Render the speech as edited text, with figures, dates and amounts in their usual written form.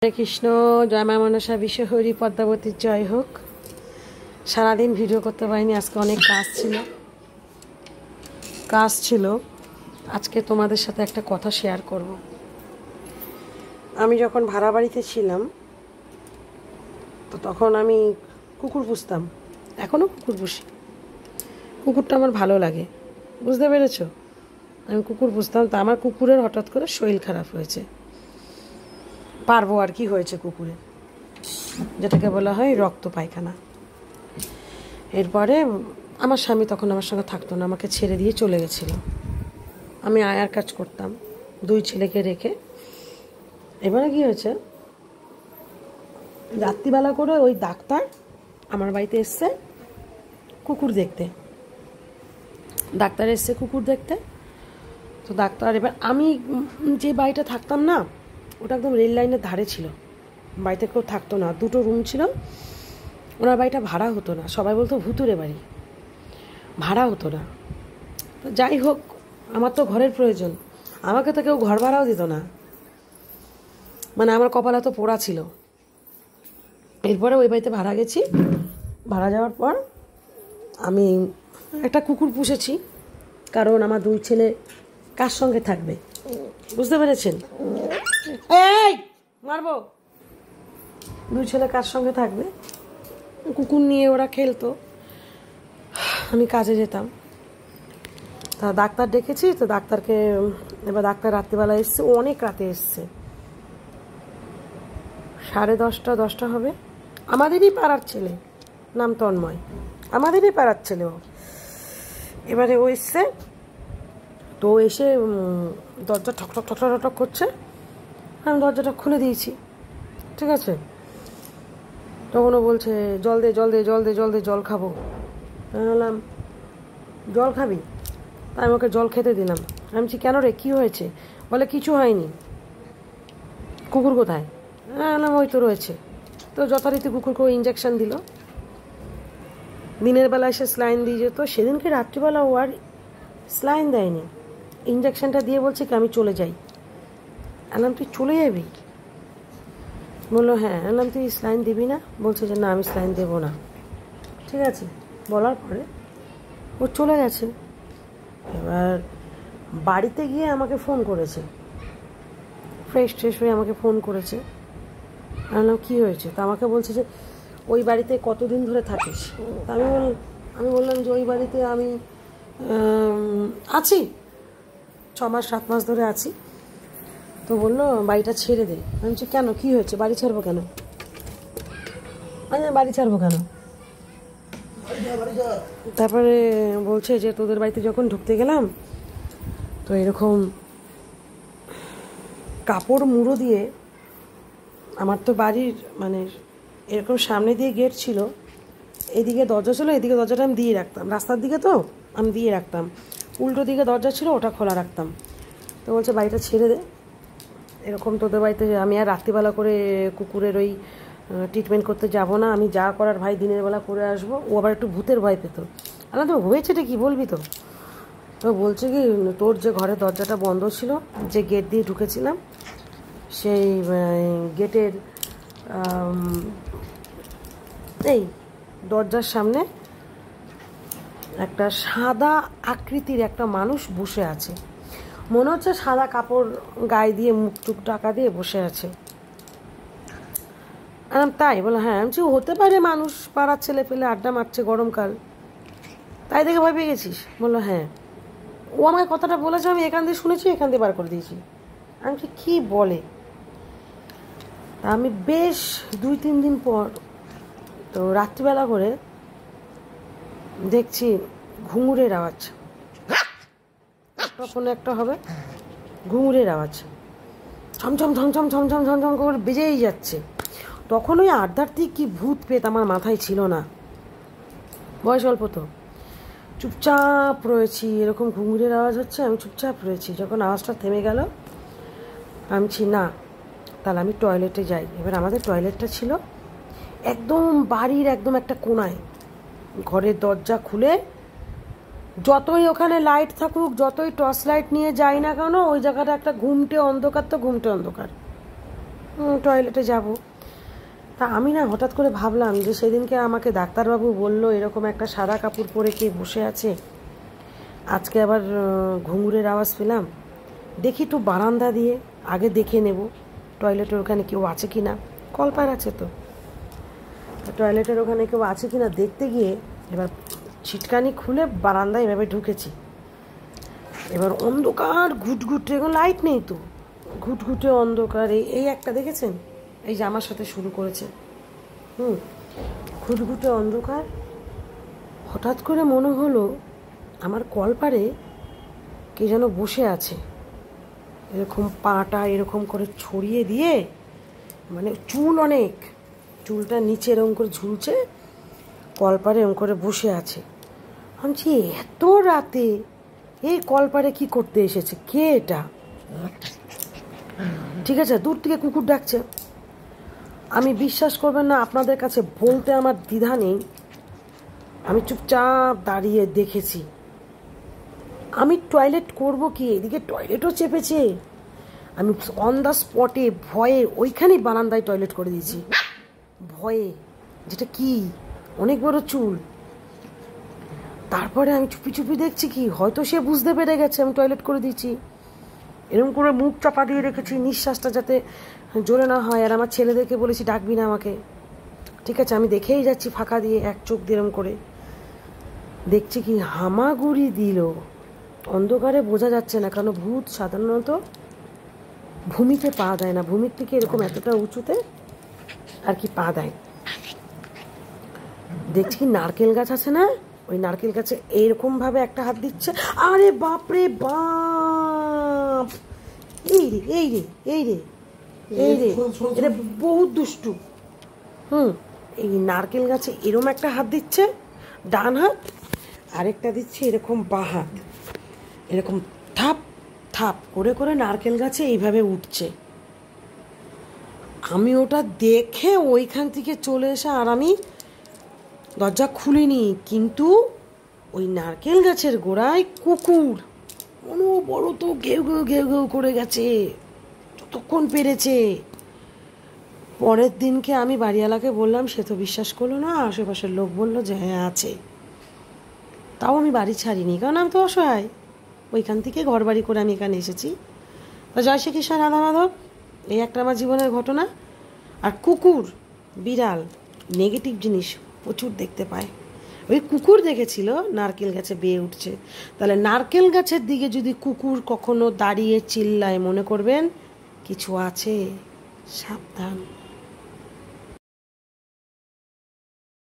হরে কৃষ্ণ, জয় মা মনসা, বিশ্ব হরি, পদ্মাবতীর জয় হোক। সারাদিন ভিডিও করতে পারিনি, আজকে অনেক কাজ ছিল। আজকে তোমাদের সাথে একটা কথা শেয়ার করব। আমি যখন ভাড়া বাড়িতে ছিলাম তো তখন আমি কুকুর পুষতাম, এখনও কুকুর পুষি। কুকুরটা আমার ভালো লাগে, বুঝতে পেরেছ? আমি কুকুর পুষতাম, তা আমার কুকুরের হঠাৎ করে শরীর খারাপ হয়েছে। পারবো আর কি হয়েছে কুকুরে, যেটাকে বলা হয় রক্ত পায়খানা। এরপরে আমার স্বামী তখন আমার সঙ্গে থাকতো না, আমাকে ছেড়ে দিয়ে চলে গেছিল। আমি আয়ার কাজ করতাম 2 ছেলেকে রেখে। এবারে কি হয়েছে, রাত্রিবেলা করে ওই ডাক্তার আমার বাড়িতে এসছে কুকুর দেখতে। ডাক্তার এসছে কুকুর দেখতে। তো ডাক্তার, এবার আমি যে বাড়িটা থাকতাম না, ওটা একদম রেল লাইনের ধারে ছিল। বাড়িতে কেউ থাকতো না, 2টো রুম ছিল। ওনার বাড়িটা ভাড়া হতো না, সবাই বলতো ভুতুরে বাড়ি, ভাড়া হতো না। তো যাই হোক, আমার তো ঘরের প্রয়োজন, আমাকে তো কেউ ঘর ভাড়াও দিত না, মানে আমার কপালে তো পোড়া ছিল। এরপরে ওই বাড়িতে ভাড়া গেছি। ভাড়া যাওয়ার পর আমি একটা কুকুর পুষেছি, কারণ আমার 2 ছেলে কার সঙ্গে থাকবে, বুঝতে পেরেছেন? এই মারবো, 2 ছেলে কার সঙ্গে থাকবে? কুকুর নিয়ে ওরা খেলতো, আমি কাজে যেতাম। তা ডাক্তার ডেকেছি, তো ডাক্তারকে, এবার ডাক্তার রাত্রিবেলা এসছে, ও অনেক রাতে এসছে, 10:30 হবে। আমাদেরই পাড়ার ছেলে, নাম তন্ময়, আমাদেরই পাড়ার ছেলে ও। এবারে ও এসছে, তো এসে দরজা ঠক ঠক ঠক ঠক করছে। আমি দরজাটা খুলে দিয়েছি, ঠিক আছে। তখন ও বলছে জল দে জল দে জল দে জল দে, জল খাবো। আমি বললাম জল খাবি? তাই আমি ওকে জল খেতে দিলাম। আমি বলছি কেন রে, কী হয়েছে? বলে কিছু হয়নি। কুকুর কোথায়? বললাম ওই তো রয়েছে। তো যথারীতি কুকুরকে ও ইঞ্জেকশন দিল। দিনের বেলা এসে স্লাইন দিয়ে যেত, সেদিনকে রাত্রিবেলা ও আর স্লাইন দেয়নি, ইঞ্জেকশনটা দিয়ে বলছে কি আমি চলে যাই। বললাম তুই চলে যাবি? বললো হ্যাঁ। বললাম তুই স্লাইন দিবি না? বলছে যে না আমি স্লাইন দেবো না। ঠিক আছে, বলার পরে ও চলে গেছে। এবার বাড়িতে গিয়ে আমাকে ফোন করেছে, ফ্রেশ হয়ে আমাকে ফোন করেছে। আমি বললাম কী হয়েছে? তা আমাকে বলছে যে ওই বাড়িতে কতদিন ধরে থাকিস? তা আমি বললাম যে ওই বাড়িতে আমি আছি 6 মাস 7 মাস ধরে আছি। তো বললো বাড়িটা ছেড়ে দে। আমি বলছি কেন, কী হয়েছে? বাড়ি ছাড়বো কেন? বাড়ি ছাড়বো কেন? তারপরে বলছে যে তোদের বাড়িতে যখন ঢুকতে গেলাম তো এরকম কাপড় মুড়ো দিয়ে, আমার তো বাড়ির মানে এরকম সামনে দিয়ে গেট ছিল, এদিকে দরজা ছিল, এদিকে দরজাটা আমি দিয়ে রাখতাম, রাস্তার দিকে তো আমি দিয়ে রাখতাম, উল্টো দিকে দরজা ছিল ওটা খোলা রাখতাম। তো বলছে বাড়িটা ছেড়ে দে, এরকম তোদের বাড়িতে আমি আর রাত্রিবেলা করে কুকুরের ওই ট্রিটমেন্ট করতে যাব না, আমি যা করার ভাই দিনের বেলা করে আসবো। ও আবার একটু ভূতের ভয় পেত। আলাদা তো হয়েছে এটা কী বলবি? তো তো বলছে কি তোর যে ঘরের দরজাটা বন্ধ ছিল, যে গেট দিয়ে ঢুকেছিলাম, সেই গেটের এই দরজার সামনে একটা সাদা আকৃতির একটা মানুষ বসে আছে, মনে হচ্ছে সাদা কাপড় গায়ে দিয়ে মুখ টুক ঢাকা দিয়ে বসে আছে। তাই? বলে হ্যাঁ। আমি হতে পারে মানুষ, পাড়ার ছেলে পেলে আড্ডা মারছে গরমকাল, তাই দেখে ভয় পেয়ে গেছিস? বললো হ্যাঁ। ও আমাকে কথাটা বলেছে, আমি এখান দিয়ে শুনেছি, এখান দিয়ে বার করে দিয়েছি। আমি কি বলে? আমি বেশ 2-3 দিন পর তো রাত্রিবেলা করে দেখছি ঘুঙুরের আওয়াজ, তখন একটা হবে ঘুঙুরের আওয়াজ, ছমছম ঝমঝম ছমছম ঝমঝম করে বেজেই যাচ্ছে। তখন ওই আধ্যাত্মিক কি ভূত পেত আমার মাথায় ছিল না, বয়স অল্প তো। চুপচাপ রয়েছি, এরকম ঘুঙুরের আওয়াজ হচ্ছে, আমি চুপচাপ রয়েছি। যখন আওয়াজটা থেমে গেল আমি না, তাহলে আমি টয়লেটে যাই। এবার আমাদের টয়লেটটা ছিল একদম বাড়ির একদম একটা কোণায়, ঘরের দরজা খুলে যতই ওখানে লাইট থাকুক, যতই টর্চ লাইট নিয়ে যাই না কেন, ওই জায়গাটা একটা ঘুমটে অন্ধকার, তো ঘুমটে অন্ধকার। টয়লেটে যাব। তা আমি না হঠাৎ করে ভাবলাম যে সেদিনকে আমাকে ডাক্তারবাবু বলল এরকম একটা সাদা কাপড় পরে কে বসে আছে, আজকে আবার ঘুঙুরের আওয়াজ পেলাম। দেখি একটু বারান্দা দিয়ে আগে দেখে নেব টয়লেটের ওখানে কেউ আছে কি না, কলপার আছে তো, টয়লেটের ওখানে কেউ আছে কি না দেখতে গিয়ে এবার ছিটকানি খুলে বারান্দায় এভাবে ঢুকেছি। এবার অন্ধকার ঘুটঘুটে, এখন লাইট নেই তো, ঘুটঘুটে অন্ধকার। এই একটা দেখেছেন, এই যে আমার সাথে শুরু করেছে। ঘুটঘুটে অন্ধকার। হঠাৎ করে মনে হলো আমার কলপারে কে যেন বসে আছে, এরকম পাটা এরকম করে ছড়িয়ে দিয়ে, মানে চুল অনেক, চুলটা নিচে এরকম করে ঝুলছে, কলপারে এরকম করে বসে আছে। ভাবছি এত রাতে এই কলপারে কি করতে এসেছে, কে এটা? ঠিক আছে, দূর থেকে কুকুর ডাকছে। আমি বিশ্বাস করবেন না, আপনাদের কাছে বলতে আমার দ্বিধা নেই, আমি চুপচাপ দাঁড়িয়ে দেখেছি। আমি টয়লেট করব কি, এদিকে টয়লেটও চেপেছে। আমি অন দ্য স্পটে ভয়ে ওইখানেই বারান্দায় টয়লেট করে দিয়েছি, ভয়ে। যেটা কি অনেক বড় চুল। তারপরে আমি চুপি চুপি দেখছি কি, হয়তো সে বুঝতে পেরে গেছে আমি টয়লেট করে দিয়েছি। এরকম করে মুখ চাপা দিয়ে রেখেছি, নিঃশ্বাসটা যাতে জোরে না হয়। আর আমার ছেলেদেরকে বলেছি ডাকবি না আমাকে, ঠিক আছে? আমি দেখেই যাচ্ছি ফাঁকা দিয়ে, এক চোখ দিয়ে এরম করে দেখছি কি হামাগুড়ি দিল। অন্ধকারে বোঝা যাচ্ছে না, কারণ ভূত সাধারণত ভূমিতে পা দেয় না, ভূমির থেকে এরকম এতটা উঁচুতে আর কি পা দেয়। দেখছি কি নারকেল গাছ আছে না, ওই নারকেল গাছে এইরকম ভাবে একটা হাত দিচ্ছে। আরে বাপরে বাপ, এই রে এই রে এই রে এই রে, এটা বহুত দুষ্টু। এই নারকেল গাছে এরকম একটা হাত দিচ্ছে ডান হাত, আরেকটা দিচ্ছে এরকম বাঁ হাত, এরকম থাপ থাপ করে করে নারকেল গাছে এইভাবে উঠছে। আমি ওটা দেখে ওইখান থেকে চলে এসে, আর আমি দরজা খুলিনি, কিন্তু ওই নারকেল গাছের গোড়ায় কুকুর বড় তো ঘেউ ঘেউ ঘেউ ঘেউ করে গেছে যতক্ষণ পেরেছে। পরের দিনকে আমি বাড়িওয়ালাকে বললাম, সে তো বিশ্বাস করলো না, আশেপাশের লোক বললো যে হ্যাঁ আছে। তাও আমি বাড়ি ছাড়িনি, কারণ আমি তো অসহায়। ওইখান থেকে ঘর বাড়ি করে আমি এখানে এসেছি। তো জয় শ্রীকৃষ্ণ রাধা মাধব, এই একটা আমার জীবনের ঘটনা। আর কুকুর বিড়াল নেগেটিভ জিনিস প্রচুর দেখতে পায়। ওই কুকুর দেখেছিল নারকেল গাছে বেয়ে উঠছে, তাহলে নারকেল গাছের দিকে যদি কুকুর কখনো দাঁড়িয়ে চিল্লায়, মনে করবেন কিছু আছে, সাবধান।